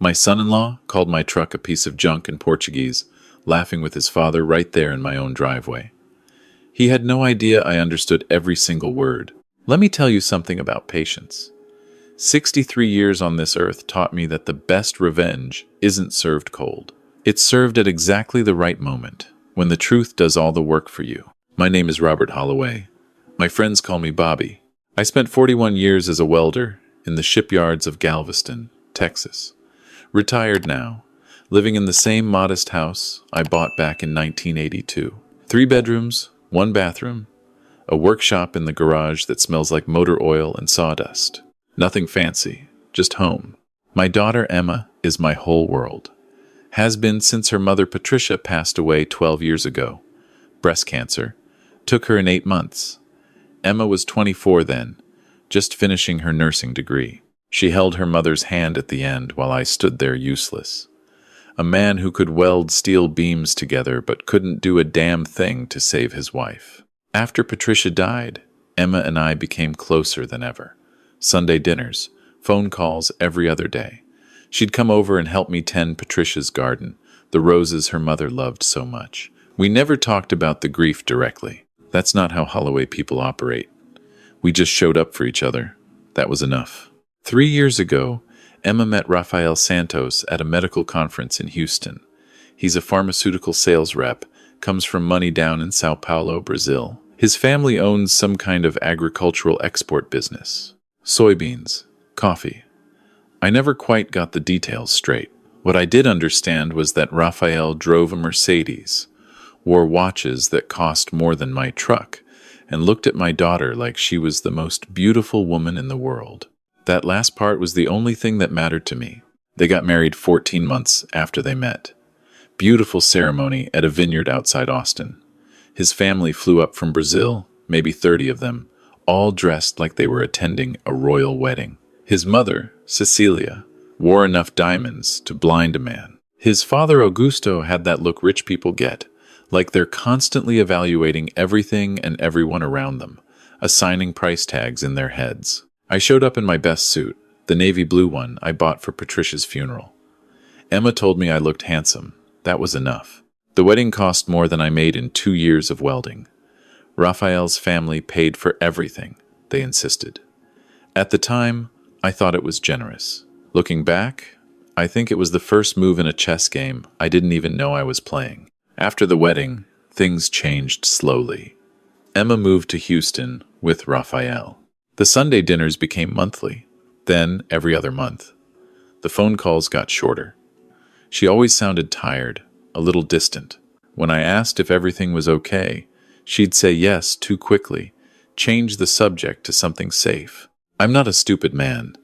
My son-in-law called my truck a piece of junk in Portuguese, laughing with his father right there in my own driveway. He had no idea I understood every single word. Let me tell you something about patience. 63 years on this earth taught me that the best revenge isn't served cold. It's served at exactly the right moment, when the truth does all the work for you. My name is Robert Holloway. My friends call me Bobby. I spent 41 years as a welder in the shipyards of Galveston, Texas. Retired now, living in the same modest house I bought back in 1982. 3 bedrooms, 1 bathroom, a workshop in the garage that smells like motor oil and sawdust. Nothing fancy, just home. My daughter Emma is my whole world. Has been since her mother Patricia passed away 12 years ago. Breast cancer. Took her in 8 months. Emma was 24 then, just finishing her nursing degree. She held her mother's hand at the end while I stood there useless. A man who could weld steel beams together but couldn't do a damn thing to save his wife. After Patricia died, Emma and I became closer than ever. Sunday dinners, phone calls every other day. She'd come over and help me tend Patricia's garden, the roses her mother loved so much. We never talked about the grief directly. That's not how Holloway people operate. We just showed up for each other. That was enough. 3 years ago, Emma met Rafael Santos at a medical conference in Houston. He's a pharmaceutical sales rep, comes from money down in Sao Paulo, Brazil. His family owns some kind of agricultural export business. Soybeans, coffee. I never quite got the details straight. What I did understand was that Rafael drove a Mercedes, wore watches that cost more than my truck, and looked at my daughter like she was the most beautiful woman in the world. That last part was the only thing that mattered to me. They got married 14 months after they met. Beautiful ceremony at a vineyard outside Austin. His family flew up from Brazil, maybe 30 of them, all dressed like they were attending a royal wedding. His mother, Cecilia, wore enough diamonds to blind a man. His father, Augusto, had that look rich people get, like they're constantly evaluating everything and everyone around them, assigning price tags in their heads. I showed up in my best suit, the navy blue one I bought for Patricia's funeral. Emma told me I looked handsome. That was enough. The wedding cost more than I made in 2 years of welding. Raphael's family paid for everything, they insisted. At the time, I thought it was generous. Looking back, I think it was the first move in a chess game I didn't even know I was playing. After the wedding, things changed slowly. Emma moved to Houston with Raphael. The Sunday dinners became monthly, then every other month. The phone calls got shorter. She always sounded tired, a little distant. When I asked if everything was okay, she'd say yes too quickly, change the subject to something safe. I'm not a stupid man.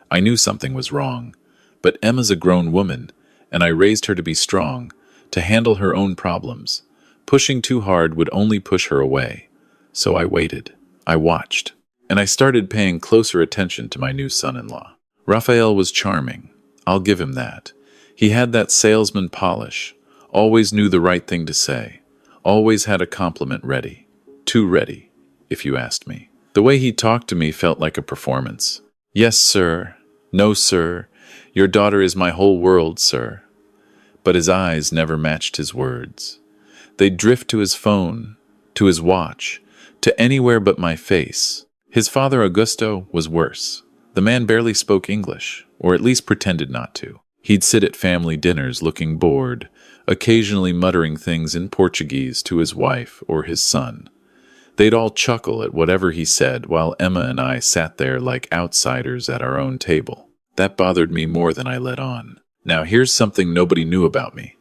I knew something was wrong. But Emma's a grown woman, and I raised her to be strong, to handle her own problems. Pushing too hard would only push her away. So I waited. I watched. And I started paying closer attention to my new son-in-law. Raphael was charming. I'll give him that. He had that salesman polish, always knew the right thing to say, always had a compliment ready. Too ready, if you asked me. The way he talked to me felt like a performance. Yes, sir. No, sir. Your daughter is my whole world, sir. But his eyes never matched his words. They'd drift to his phone, to his watch, to anywhere but my face. His father, Augusto, was worse. The man barely spoke English, or at least pretended not to. He'd sit at family dinners looking bored, occasionally muttering things in Portuguese to his wife or his son. They'd all chuckle at whatever he said while Emma and I sat there like outsiders at our own table. That bothered me more than I let on. Now here's something nobody knew about me.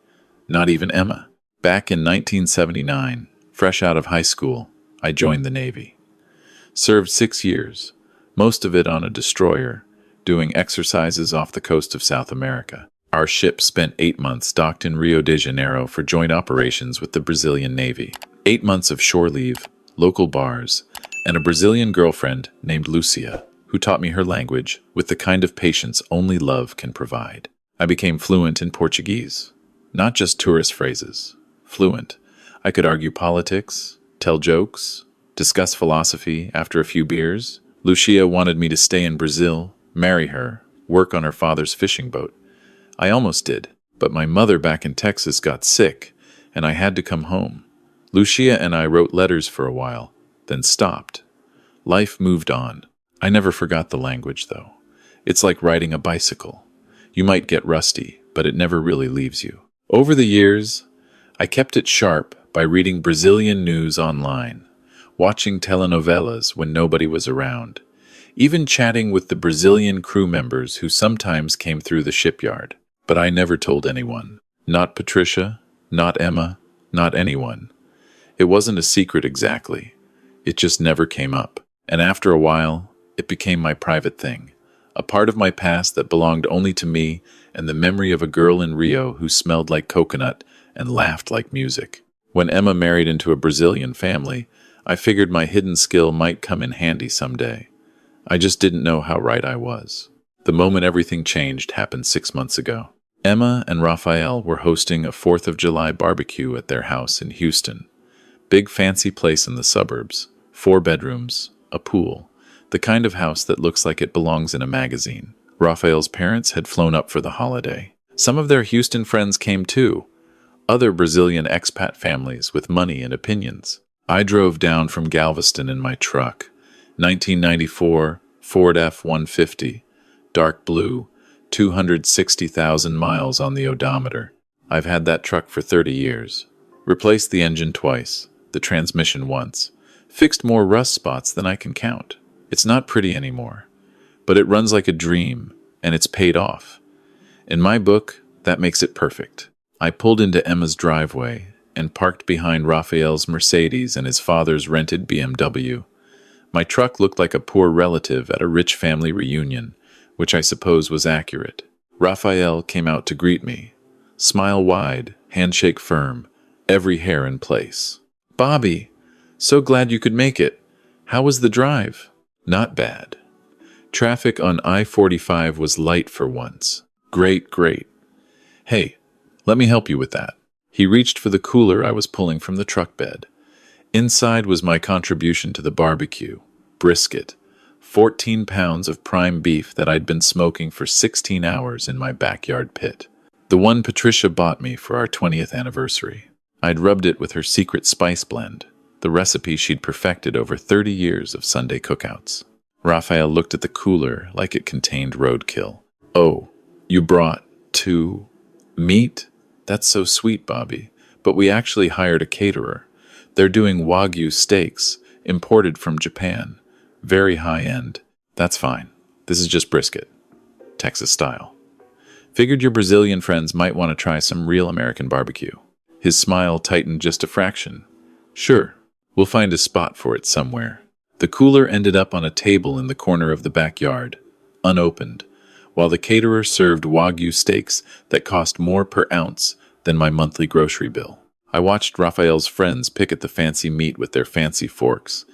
Not even Emma. Back in 1979, fresh out of high school, I joined the Navy. Served 6 years, most of it on a destroyer, doing exercises off the coast of South America. Our ship spent 8 months docked in Rio de Janeiro for joint operations with the Brazilian Navy. 8 months of shore leave, local bars, and a Brazilian girlfriend named Lucia, who taught me her language with the kind of patience only love can provide. I became fluent in Portuguese. Not just tourist phrases. Fluent. I could argue politics, tell jokes, discuss philosophy after a few beers. Lucia wanted me to stay in Brazil, marry her, work on her father's fishing boat. I almost did, but my mother back in Texas got sick, and I had to come home. Lucia and I wrote letters for a while, then stopped. Life moved on. I never forgot the language, though. It's like riding a bicycle. You might get rusty, but it never really leaves you. Over the years, I kept it sharp by reading Brazilian news online, watching telenovelas when nobody was around, even chatting with the Brazilian crew members who sometimes came through the shipyard. But I never told anyone. Not Patricia, not Emma, not anyone. It wasn't a secret exactly. It just never came up. And after a while, it became my private thing, a part of my past that belonged only to me and the memory of a girl in Rio who smelled like coconut and laughed like music. When Emma married into a Brazilian family, I figured my hidden skill might come in handy someday. I just didn't know how right I was. The moment everything changed happened 6 months ago. Emma and Raphael were hosting a 4th of July barbecue at their house in Houston. Big fancy place in the suburbs, 4 bedrooms, a pool, the kind of house that looks like it belongs in a magazine. Raphael's parents had flown up for the holiday. Some of their Houston friends came too, other Brazilian expat families with money and opinions. I drove down from Galveston in my truck, 1994 Ford F-150, dark blue, 260,000 miles on the odometer. I've had that truck for 30 years. Replaced the engine twice, the transmission once. Fixed more rust spots than I can count. It's not pretty anymore, but it runs like a dream, and it's paid off. In my book, that makes it perfect. I pulled into Emma's driveway and parked behind Raphael's Mercedes and his father's rented BMW. My truck looked like a poor relative at a rich family reunion, which I suppose was accurate. Raphael came out to greet me. Smile wide, handshake firm, every hair in place. "Bobby, so glad you could make it. How was the drive?" "Not bad. Traffic on I-45 was light for once. Great, great. Hey, let me help you with that." He reached for the cooler I was pulling from the truck bed. Inside was my contribution to the barbecue, brisket, 14 pounds of prime beef that I'd been smoking for 16 hours in my backyard pit. The one Patricia bought me for our 20th anniversary. I'd rubbed it with her secret spice blend, the recipe she'd perfected over 30 years of Sunday cookouts. Raphael looked at the cooler like it contained roadkill. "Oh, you brought meat? That's so sweet, Bobby. But we actually hired a caterer. They're doing Wagyu steaks, imported from Japan. Very high-end. That's fine. This is just brisket. Texas style. Figured your Brazilian friends might want to try some real American barbecue." His smile tightened just a fraction. "Sure, we'll find a spot for it somewhere." The cooler ended up on a table in the corner of the backyard, unopened, while the caterer served Wagyu steaks that cost more per ounce than my monthly grocery bill. I watched Raphael's friends pick at the fancy meat with their fancy forks,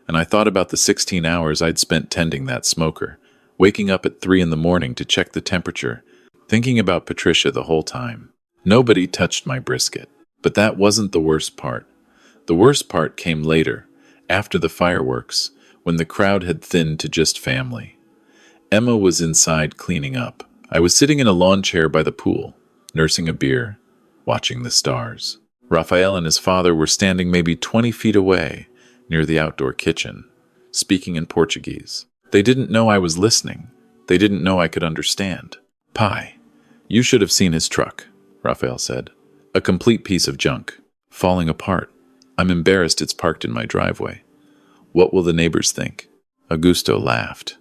and I thought about the 16 hours I'd spent tending that smoker, waking up at 3 in the morning to check the temperature, thinking about Patricia the whole time. Nobody touched my brisket. But that wasn't the worst part. The worst part came later, after the fireworks, when the crowd had thinned to just family. Emma was inside cleaning up. I was sitting in a lawn chair by the pool, nursing a beer, watching the stars. Raphael and his father were standing maybe 20 feet away, near the outdoor kitchen, speaking in Portuguese. They didn't know I was listening. They didn't know I could understand. "Pai, you should have seen his truck," Raphael said. "A complete piece of junk, falling apart. I'm embarrassed it's parked in my driveway. What will the neighbors think?" Augusto laughed.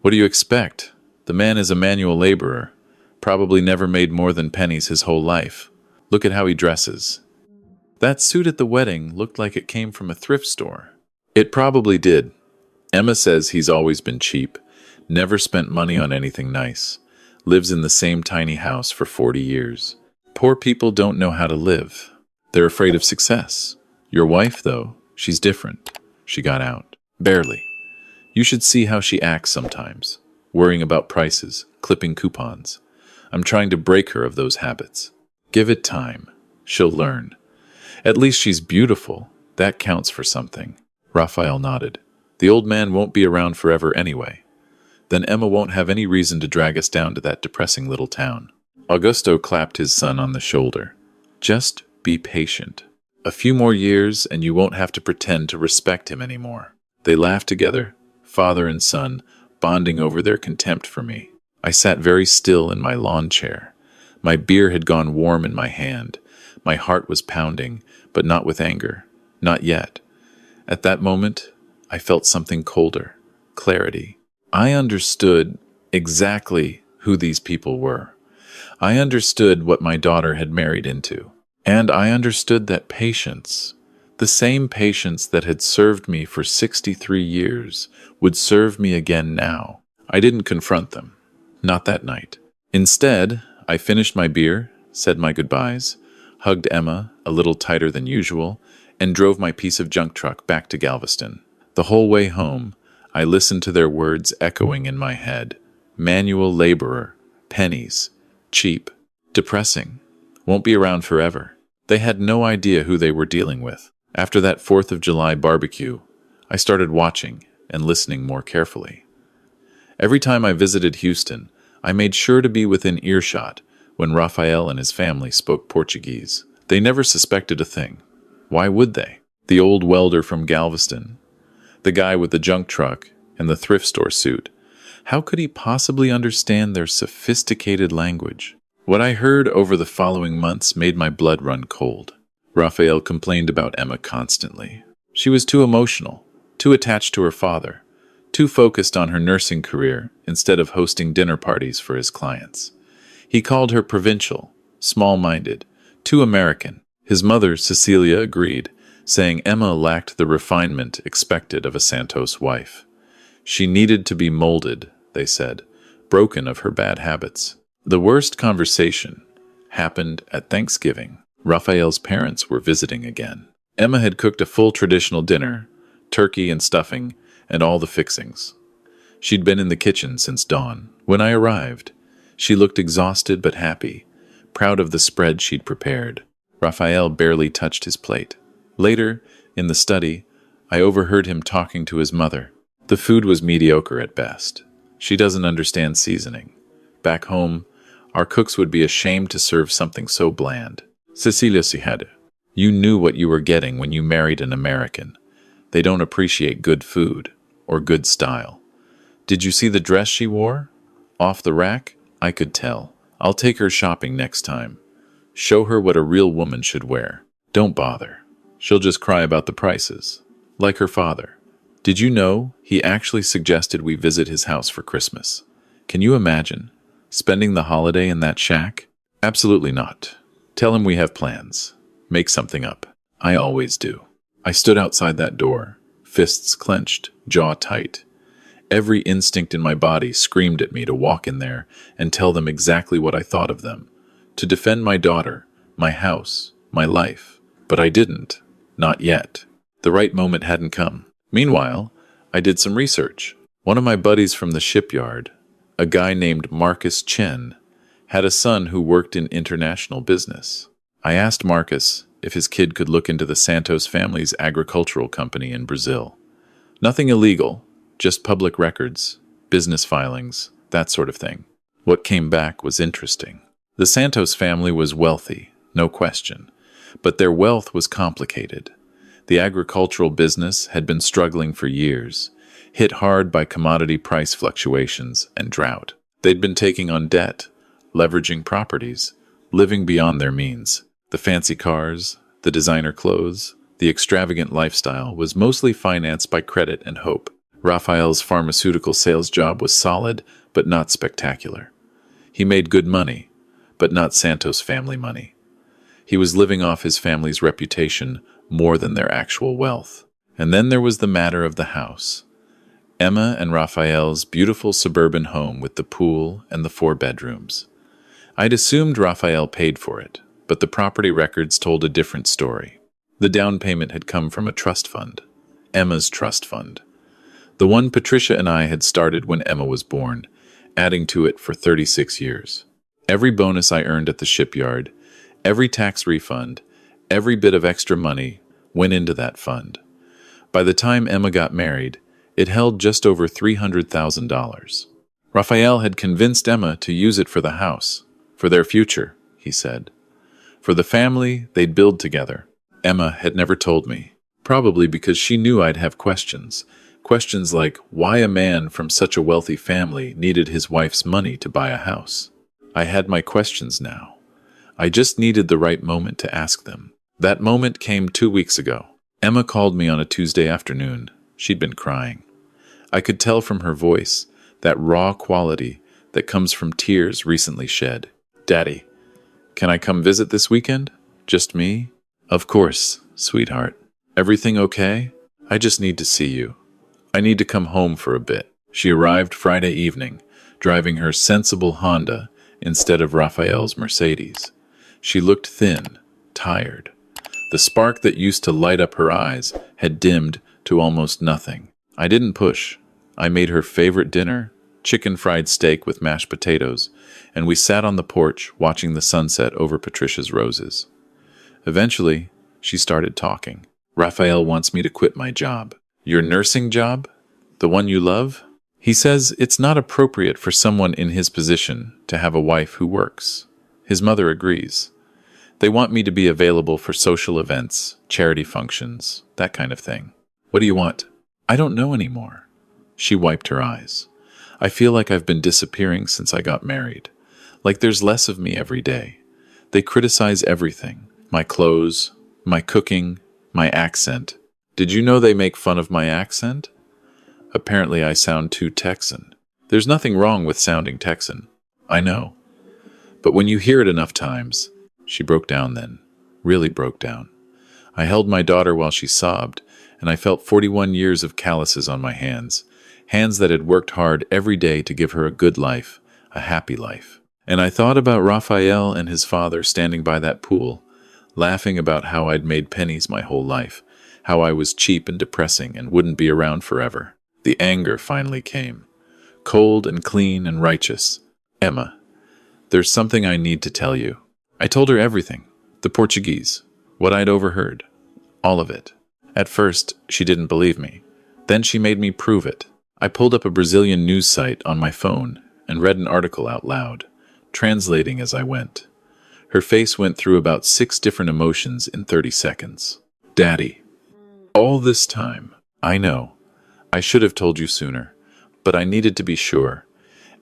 "What do you expect? The man is a manual laborer, probably never made more than pennies his whole life. Look at how he dresses. That suit at the wedding looked like it came from a thrift store." "It probably did. Emma says he's always been cheap, never spent money on anything nice, lives in the same tiny house for 40 years. Poor people don't know how to live. They're afraid of success. Your wife, though, she's different." She got out. "Barely. You should see how she acts sometimes, worrying about prices, clipping coupons. I'm trying to break her of those habits. Give it time. She'll learn. At least she's beautiful. That counts for something." Raphael nodded. "The old man won't be around forever anyway. Then Emma won't have any reason to drag us down to that depressing little town." Augusto clapped his son on the shoulder. Just be patient. A few more years and you won't have to pretend to respect him anymore. They laughed together, father and son, bonding over their contempt for me. I sat very still in my lawn chair. My beer had gone warm in my hand. My heart was pounding, but not with anger. Not yet. At that moment, I felt something colder. Clarity. I understood exactly who these people were. I understood what my daughter had married into. And I understood that patience, the same patience that had served me for 63 years, would serve me again now. I didn't confront them. Not that night. Instead, I finished my beer, said my goodbyes, hugged Emma a little tighter than usual, and drove my piece of junk truck back to Galveston. The whole way home, I listened to their words echoing in my head. Manual laborer, pennies, cheap, depressing, won't be around forever. They had no idea who they were dealing with. After that 4th of July barbecue, I started watching and listening more carefully. Every time I visited Houston, I made sure to be within earshot when Raphael and his family spoke Portuguese. They never suspected a thing. Why would they? The old welder from Galveston, the guy with the junk truck and the thrift store suit, how could he possibly understand their sophisticated language? What I heard over the following months made my blood run cold. Raphael complained about Emma constantly. She was too emotional, too attached to her father, too focused on her nursing career instead of hosting dinner parties for his clients. He called her provincial, small-minded, too American. His mother, Cecilia, agreed, saying Emma lacked the refinement expected of a Santos wife. She needed to be molded, they said, broken of her bad habits. The worst conversation happened at Thanksgiving. Raphael's parents were visiting again. Emma had cooked a full traditional dinner, turkey and stuffing, and all the fixings. She'd been in the kitchen since dawn. When I arrived, she looked exhausted but happy, proud of the spread she'd prepared. Raphael barely touched his plate. Later, in the study, I overheard him talking to his mother. The food was mediocre at best. She doesn't understand seasoning. Back home, our cooks would be ashamed to serve something so bland. Cecilia Sihade, you knew what you were getting when you married an American. They don't appreciate good food or good style. Did you see the dress she wore? Off the rack? I could tell. I'll take her shopping next time. Show her what a real woman should wear. Don't bother. She'll just cry about the prices. Like her father. Did you know he actually suggested we visit his house for Christmas? Can you imagine spending the holiday in that shack? Absolutely not. Tell him we have plans. Make something up. I always do. I stood outside that door, fists clenched, jaw tight. Every instinct in my body screamed at me to walk in there and tell them exactly what I thought of them, to defend my daughter, my house, my life. But I didn't. Not yet. The right moment hadn't come. Meanwhile, I did some research. One of my buddies from the shipyard, a guy named Marcus Chen, had a son who worked in international business. I asked Marcus if his kid could look into the Santos family's agricultural company in Brazil. Nothing illegal, just public records, business filings, that sort of thing. What came back was interesting. The Santos family was wealthy, no question, but their wealth was complicated. The agricultural business had been struggling for years, hit hard by commodity price fluctuations and drought. They'd been taking on debt, leveraging properties, living beyond their means. The fancy cars, the designer clothes, the extravagant lifestyle was mostly financed by credit and hope. Raphael's pharmaceutical sales job was solid, but not spectacular. He made good money, but not Santos family money. He was living off his family's reputation more than their actual wealth. And then there was the matter of the house. Emma and Raphael's beautiful suburban home with the pool and the 4 bedrooms. I'd assumed Raphael paid for it, but the property records told a different story. The down payment had come from a trust fund, Emma's trust fund. The one Patricia and I had started when Emma was born, adding to it for 36 years. Every bonus I earned at the shipyard, every tax refund, every bit of extra money went into that fund. By the time Emma got married, it held just over $300,000. Raphael had convinced Emma to use it for the house, For their future, he said. For the family they'd build together. Emma had never told me, probably because she knew I'd have questions. Questions like why a man from such a wealthy family needed his wife's money to buy a house. I had my questions now. I just needed the right moment to ask them. That moment came 2 weeks ago. Emma called me on a Tuesday afternoon. She'd been crying. I could tell from her voice, that raw quality that comes from tears recently shed. Daddy, can I come visit this weekend? Just me? Of course, sweetheart. Everything okay? I just need to see you. I need to come home for a bit. She arrived Friday evening, driving her sensible Honda instead of Raphael's Mercedes. She looked thin, tired. The spark that used to light up her eyes had dimmed to almost nothing. I didn't push. I made her favorite dinner, chicken fried steak with mashed potatoes, and we sat on the porch watching the sunset over Patricia's roses. Eventually, she started talking. Raphael wants me to quit my job. Your nursing job? The one you love? He says it's not appropriate for someone in his position to have a wife who works. His mother agrees. They want me to be available for social events, charity functions, that kind of thing. What do you want? I don't know anymore. She wiped her eyes. I feel like I've been disappearing since I got married. Like there's less of me every day. They criticize everything. My clothes, my cooking, my accent. Did you know they make fun of my accent? Apparently I sound too Texan. There's nothing wrong with sounding Texan. I know. But when you hear it enough times, she broke down then. Really broke down. I held my daughter while she sobbed, and I felt 41 years of calluses on my hands. Hands that had worked hard every day to give her a good life, a happy life. And I thought about Raphael and his father standing by that pool, laughing about how I'd made pennies my whole life, how I was cheap and depressing and wouldn't be around forever. The anger finally came. Cold and clean and righteous. Emma, there's something I need to tell you. I told her everything. The Portuguese. What I'd overheard. All of it. At first, she didn't believe me. Then she made me prove it. I pulled up a Brazilian news site on my phone and read an article out loud, translating as I went. Her face went through about 6 different emotions in 30 seconds. Daddy. All this time. I know. I should have told you sooner, but I needed to be sure,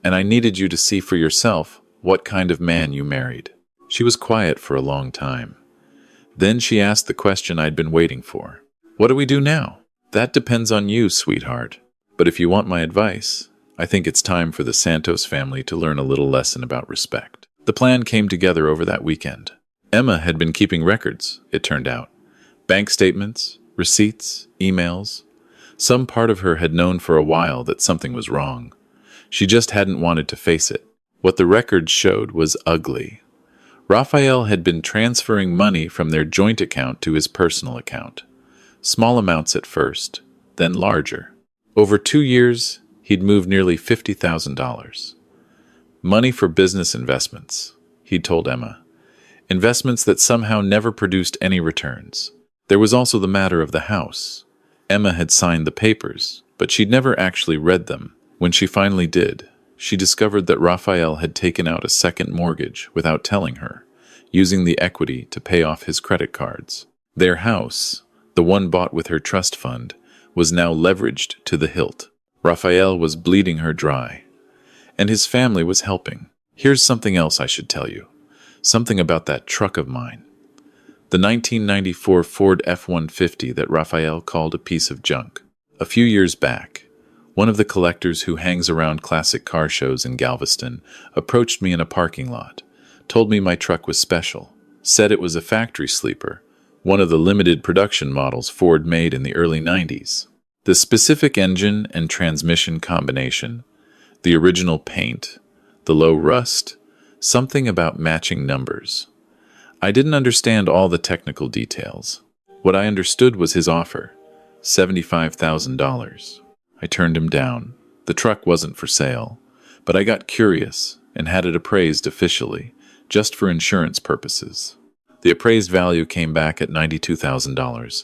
and I needed you to see for yourself what kind of man you married. She was quiet for a long time. Then she asked the question I'd been waiting for. What do we do now? That depends on you, sweetheart. But if you want my advice, I think it's time for the Santos family to learn a little lesson about respect. The plan came together over that weekend. Emma had been keeping records, it turned out. Bank statements, receipts, emails. Some part of her had known for a while that something was wrong. She just hadn't wanted to face it. What the records showed was ugly. Raphael had been transferring money from their joint account to his personal account. Small amounts at first, then larger. Over 2 years, he'd moved nearly $50,000. Money for business investments, he'd told Emma. Investments that somehow never produced any returns. There was also the matter of the house. Emma had signed the papers, but she'd never actually read them. When she finally did, she discovered that Raphael had taken out a second mortgage without telling her, using the equity to pay off his credit cards. Their house, the one bought with her trust fund, was now leveraged to the hilt. Raphael was bleeding her dry, and his family was helping. Here's something else I should tell you. Something about that truck of mine. The 1994 Ford F-150 that Raphael called a piece of junk. A few years back, one of the collectors who hangs around classic car shows in Galveston approached me in a parking lot, told me my truck was special, said it was a factory sleeper, one of the limited production models Ford made in the early 90s. The specific engine and transmission combination, the original paint, the low rust, something about matching numbers. I didn't understand all the technical details. What I understood was his offer, $75,000. I turned him down. The truck wasn't for sale, but I got curious and had it appraised officially, just for insurance purposes. The appraised value came back at $92,000,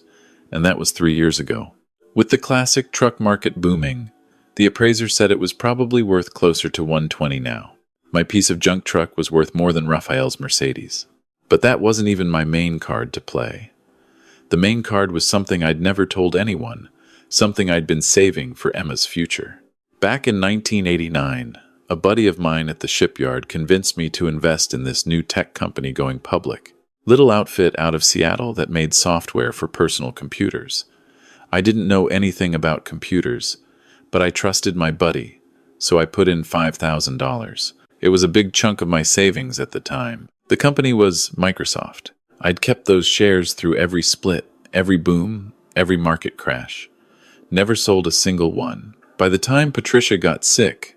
and that was 3 years ago. With the classic truck market booming, the appraiser said it was probably worth closer to $120 now. My piece of junk truck was worth more than Raphael's Mercedes. But that wasn't even my main card to play. The main card was something I'd never told anyone, something I'd been saving for Emma's future. Back in 1989, a buddy of mine at the shipyard convinced me to invest in this new tech company going public. Little outfit out of Seattle that made software for personal computers. I didn't know anything about computers, but I trusted my buddy, so I put in $5,000. It was a big chunk of my savings at the time. The company was Microsoft. I'd kept those shares through every split, every boom, every market crash. Never sold a single one. By the time Patricia got sick,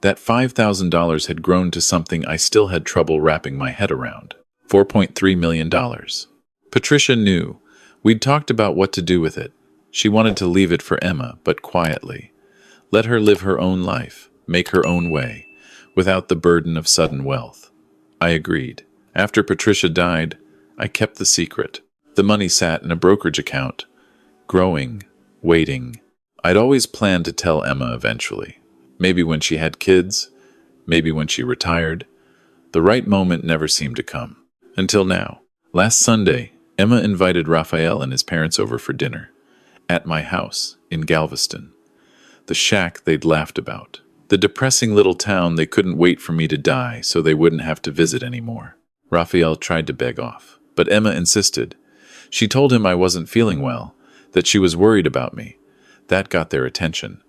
that $5,000 had grown to something I still had trouble wrapping my head around. $4.3 million. Patricia knew. We'd talked about what to do with it. She wanted to leave it for Emma, but quietly. Let her live her own life, make her own way, without the burden of sudden wealth. I agreed. After Patricia died, I kept the secret. The money sat in a brokerage account, growing, waiting. I'd always planned to tell Emma eventually. Maybe when she had kids, maybe when she retired. The right moment never seemed to come. Until now. Last Sunday, Emma invited Raphael and his parents over for dinner. At my house, in Galveston. The shack they'd laughed about. The depressing little town they couldn't wait for me to die so they wouldn't have to visit anymore. Raphael tried to beg off, but Emma insisted. She told him I wasn't feeling well, that she was worried about me. That got their attention.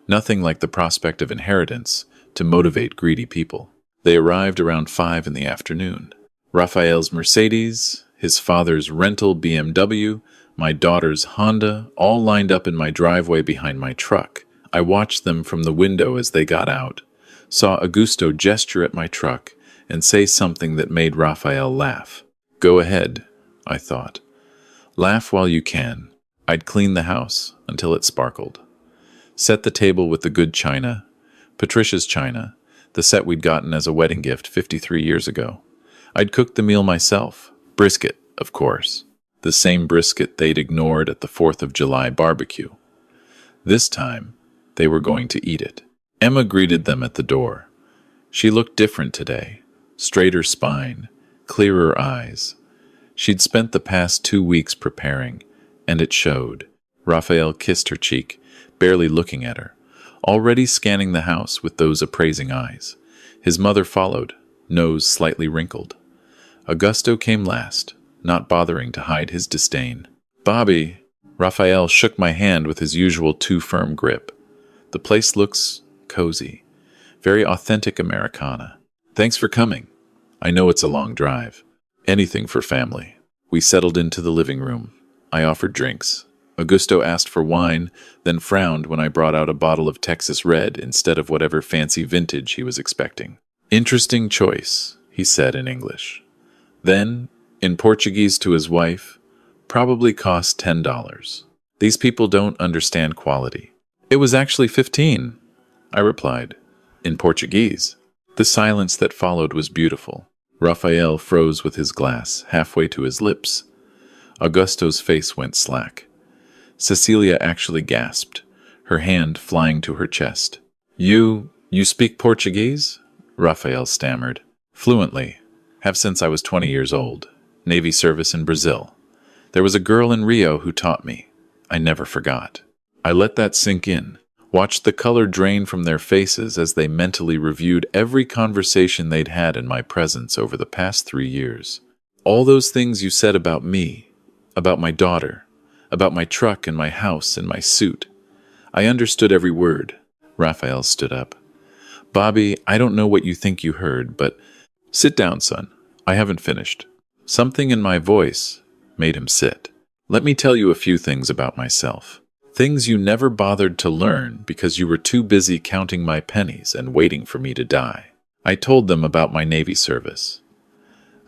Nothing like the prospect of inheritance to motivate greedy people. They arrived around 5 in the afternoon. Raphael's Mercedes, his father's rental BMW, my daughter's Honda, all lined up in my driveway behind my truck. I watched them from the window as they got out, saw Augusto gesture at my truck and say something that made Raphael laugh. Go ahead, I thought. Laugh while you can. I'd clean the house until it sparkled. Set the table with the good china, Patricia's china, the set we'd gotten as a wedding gift 53 years ago. I'd cooked the meal myself. Brisket, of course. The same brisket they'd ignored at the 4th of July barbecue. This time, they were going to eat it. Emma greeted them at the door. She looked different today. Straighter spine, clearer eyes. She'd spent the past 2 weeks preparing, and it showed. Raphael kissed her cheek, barely looking at her, already scanning the house with those appraising eyes. His mother followed, nose slightly wrinkled. Augusto came last, not bothering to hide his disdain. Bobby, Raphael shook my hand with his usual too firm grip. The place looks cozy, very authentic Americana. Thanks for coming. I know it's a long drive. Anything for family. We settled into the living room. I offered drinks. Augusto asked for wine, then frowned when I brought out a bottle of Texas Red instead of whatever fancy vintage he was expecting. Interesting choice, he said in English. Then, in Portuguese to his wife, probably cost $10. These people don't understand quality. It was actually 15, I replied, in Portuguese. The silence that followed was beautiful. Raphael froze with his glass, halfway to his lips. Augusto's face went slack. Cecilia actually gasped, her hand flying to her chest. You speak Portuguese? Raphael stammered. Fluently. Have since I was 20 years old. Navy service in Brazil. There was a girl in Rio who taught me. I never forgot. I let that sink in, watched the color drain from their faces as they mentally reviewed every conversation they'd had in my presence over the past 3 years. All those things you said about me, about my daughter, about my truck and my house and my suit. I understood every word. Raphael stood up. Bobby, I don't know what you think you heard, but sit down, son. I haven't finished. Something in my voice made him sit. Let me tell you a few things about myself. Things you never bothered to learn because you were too busy counting my pennies and waiting for me to die. I told them about my Navy service.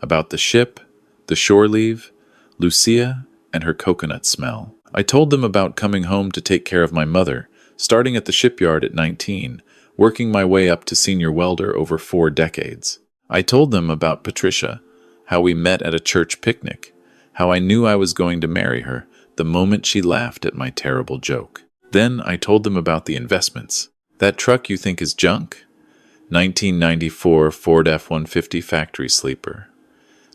About the ship, the shore leave, Lucia, and her coconut smell. I told them about coming home to take care of my mother, starting at the shipyard at 19, working my way up to senior welder over 4 decades. I told them about Patricia, how we met at a church picnic, how I knew I was going to marry her the moment she laughed at my terrible joke. Then I told them about the investments. That truck you think is junk? 1994 Ford F-150 factory sleeper.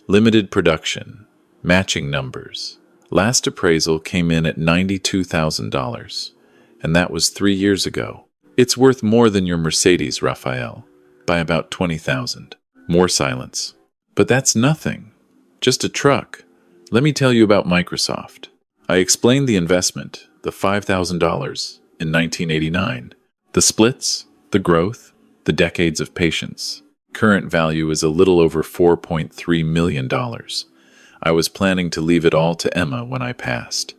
Limited production. Matching numbers. Last appraisal came in at $92,000, and that was 3 years ago. It's worth more than your Mercedes, Raphael, by about $20,000. More silence. But that's nothing. Just a truck. Let me tell you about Microsoft. I explained the investment, the $5,000 in 1989, the splits, the growth, the decades of patience. Current value is a little over $4.3 million. I was planning to leave it all to Emma when I passed,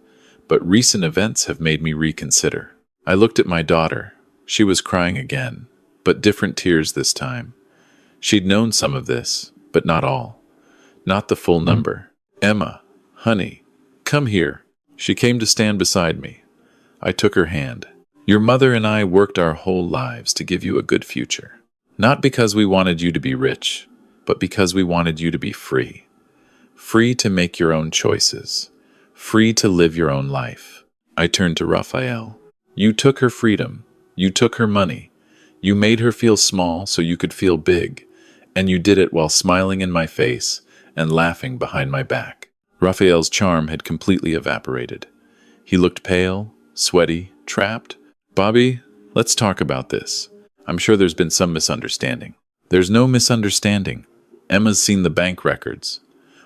but recent events have made me reconsider. I looked at my daughter. She was crying again, but different tears this time. She'd known some of this, but not all. Not the full number. Emma, honey, come here. She came to stand beside me. I took her hand. Your mother and I worked our whole lives to give you a good future. Not because we wanted you to be rich, but because we wanted you to be free. Free to make your own choices. Free to live your own life. I turned to Raphael. You took her freedom. You took her money. You made her feel small so you could feel big. And you did it while smiling in my face and laughing behind my back. Raphael's charm had completely evaporated. He looked pale, sweaty, trapped. Bobby, let's talk about this. I'm sure there's been some misunderstanding. There's no misunderstanding. Emma's seen the bank records.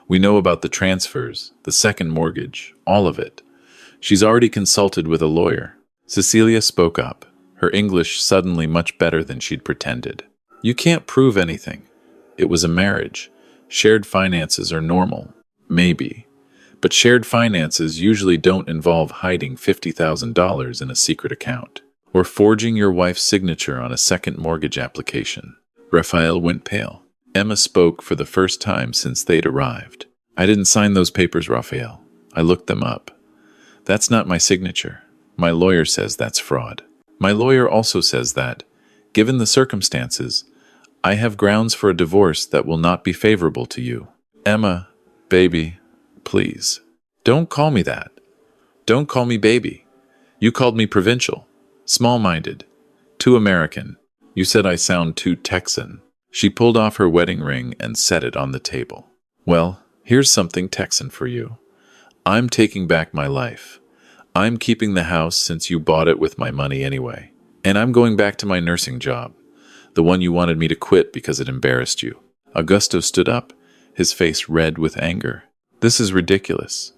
We know about the transfers, the second mortgage, all of it. She's already consulted with a lawyer. Cecilia spoke up, her English suddenly much better than she'd pretended. You can't prove anything. It was a marriage. Shared finances are normal. Maybe. But shared finances usually don't involve hiding $50,000 in a secret account or forging your wife's signature on a second mortgage application. Raphael went pale. Emma spoke for the first time since they'd arrived. I didn't sign those papers, Raphael. I looked them up. That's not my signature. My lawyer says that's fraud. My lawyer also says that, given the circumstances, I have grounds for a divorce that will not be favorable to you. Emma, baby, please. Don't call me that. Don't call me baby. You called me provincial, small-minded, too American. You said I sound too Texan. She pulled off her wedding ring and set it on the table. Well, here's something Texan for you. I'm taking back my life. I'm keeping the house since you bought it with my money anyway. And I'm going back to my nursing job, the one you wanted me to quit because it embarrassed you. Augusto stood up, his face red with anger. This is ridiculous.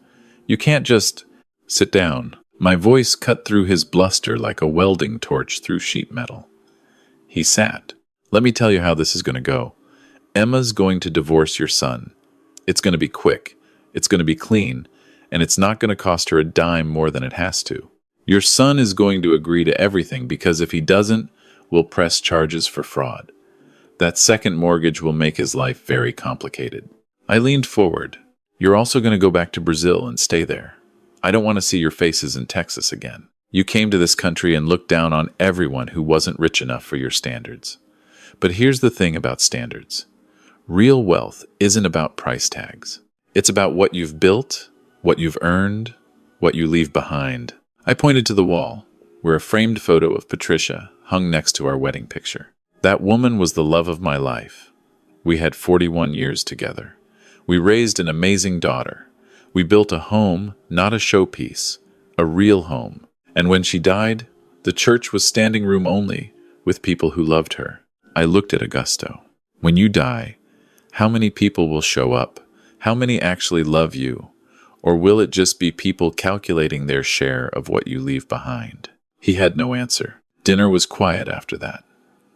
You can't just sit down. My voice cut through his bluster like a welding torch through sheet metal. He sat. Let me tell you how this is going to go. Emma's going to divorce your son. It's going to be quick. It's going to be clean. And it's not going to cost her a dime more than it has to. Your son is going to agree to everything because if he doesn't, we'll press charges for fraud. That second mortgage will make his life very complicated. I leaned forward. You're also going to go back to Brazil and stay there. I don't want to see your faces in Texas again. You came to this country and looked down on everyone who wasn't rich enough for your standards. But here's the thing about standards. Real wealth isn't about price tags. It's about what you've built, what you've earned, what you leave behind. I pointed to the wall, where a framed photo of Patricia hung next to our wedding picture. That woman was the love of my life. We had 41 years together. We raised an amazing daughter. We built a home, not a showpiece, a real home. And when she died, the church was standing room only with people who loved her. I looked at Augusto. When you die, how many people will show up? How many actually love you? Or will it just be people calculating their share of what you leave behind? He had no answer. Dinner was quiet after that.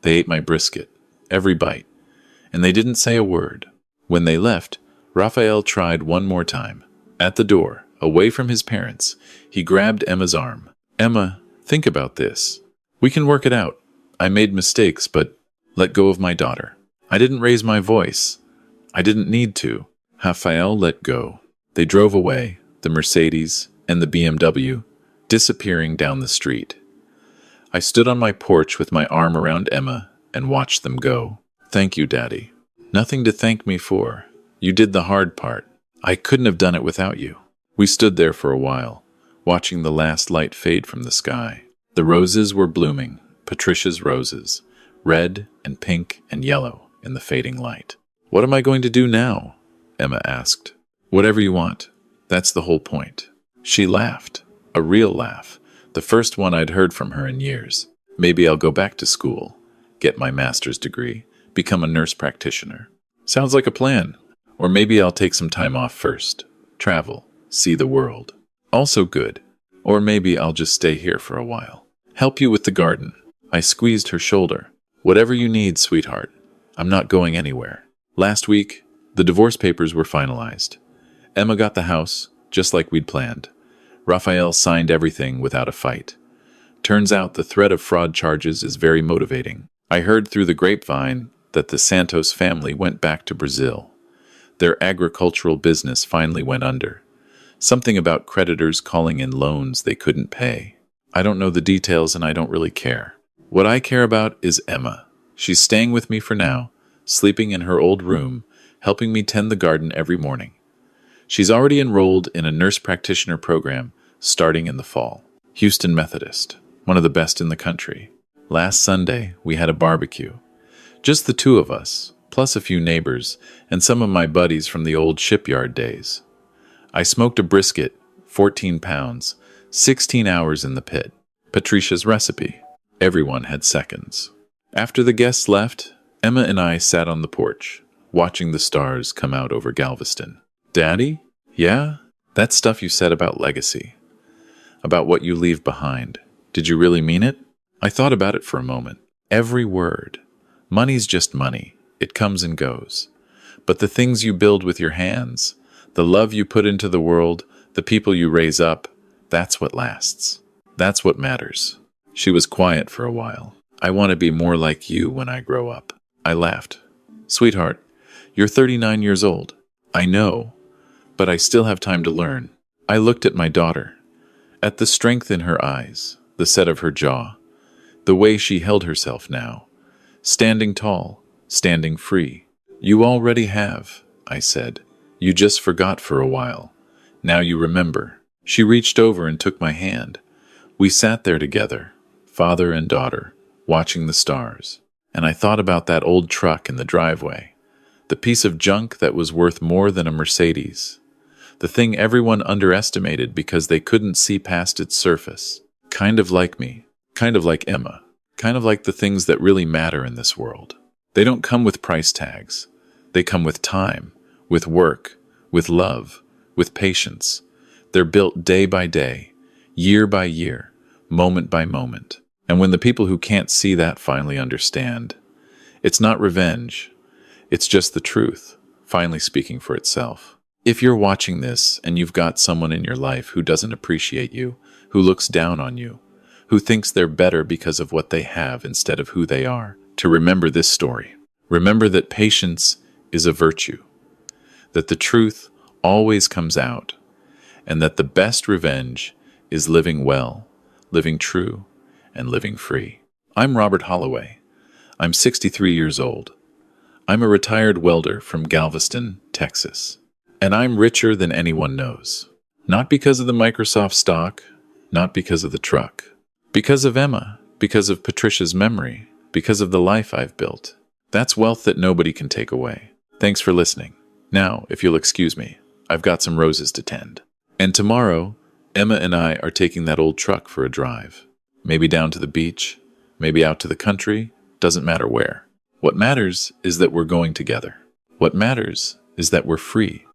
They ate my brisket, every bite, and they didn't say a word. When they left, Raphael tried one more time. At the door, away from his parents, he grabbed Emma's arm. Emma, think about this. We can work it out. I made mistakes, but let go of my daughter. I didn't raise my voice. I didn't need to. Raphael let go. They drove away, the Mercedes and the BMW, disappearing down the street. I stood on my porch with my arm around Emma and watched them go. Thank you, Daddy. Nothing to thank me for. You did the hard part. I couldn't have done it without you. We stood there for a while, watching the last light fade from the sky. The roses were blooming, Patricia's roses, red and pink and yellow in the fading light. "What am I going to do now?" Emma asked. "Whatever you want. That's the whole point." She laughed, a real laugh, the first one I'd heard from her in years. "Maybe I'll go back to school, get my master's degree, become a nurse practitioner. Sounds like a plan. Or maybe I'll take some time off first, travel, see the world. Also good. Or maybe I'll just stay here for a while. Help you with the garden." I squeezed her shoulder. "Whatever you need, sweetheart. I'm not going anywhere." Last week, the divorce papers were finalized. Emma got the house, just like we'd planned. Raphael signed everything without a fight. Turns out the threat of fraud charges is very motivating. I heard through the grapevine that the Santos family went back to Brazil. Their agricultural business finally went under. Something about creditors calling in loans they couldn't pay. I don't know the details and I don't really care. What I care about is Emma. She's staying with me for now, sleeping in her old room, helping me tend the garden every morning. She's already enrolled in a nurse practitioner program starting in the fall. Houston Methodist, one of the best in the country. Last Sunday, we had a barbecue. Just the two of us, plus a few neighbors, and some of my buddies from the old shipyard days. I smoked a brisket, 14 pounds, 16 hours in the pit. Patricia's recipe. Everyone had seconds. After the guests left, Emma and I sat on the porch, watching the stars come out over Galveston. "Daddy? Yeah? That stuff you said about legacy. About what you leave behind. Did you really mean it?" I thought about it for a moment. Every word. Money's just money. It comes and goes. But the things you build with your hands, the love you put into the world, the people you raise up, that's what lasts. That's what matters. She was quiet for a while. "I want to be more like you when I grow up." I laughed. "Sweetheart, you're 39 years old. I know, but I still have time to learn." I looked at my daughter, at the strength in her eyes, the set of her jaw, the way she held herself now, standing tall, standing free. "You already have," I said. "You just forgot for a while. Now you remember." She reached over and took my hand. We sat there together, father and daughter, watching the stars. And I thought about that old truck in the driveway, the piece of junk that was worth more than a Mercedes, the thing everyone underestimated because they couldn't see past its surface. Kind of like me, kind of like Emma, kind of like the things that really matter in this world. They don't come with price tags. They come with time, with work, with love, with patience. They're built day by day, year by year, moment by moment. And when the people who can't see that finally understand, it's not revenge. It's just the truth, finally speaking for itself. If you're watching this and you've got someone in your life who doesn't appreciate you, who looks down on you, who thinks they're better because of what they have instead of who they are, to remember this story. Remember that patience is a virtue, that the truth always comes out, and that the best revenge is living well, living true, and living free. I'm Robert Holloway. I'm 63 years old. I'm a retired welder from Galveston, Texas. And I'm richer than anyone knows. Not because of the Microsoft stock, not because of the truck. Because of Emma, because of Patricia's memory, because of the life I've built. That's wealth that nobody can take away. Thanks for listening. Now, if you'll excuse me, I've got some roses to tend. And tomorrow, Emma and I are taking that old truck for a drive. Maybe down to the beach, maybe out to the country, doesn't matter where. What matters is that we're going together. What matters is that we're free.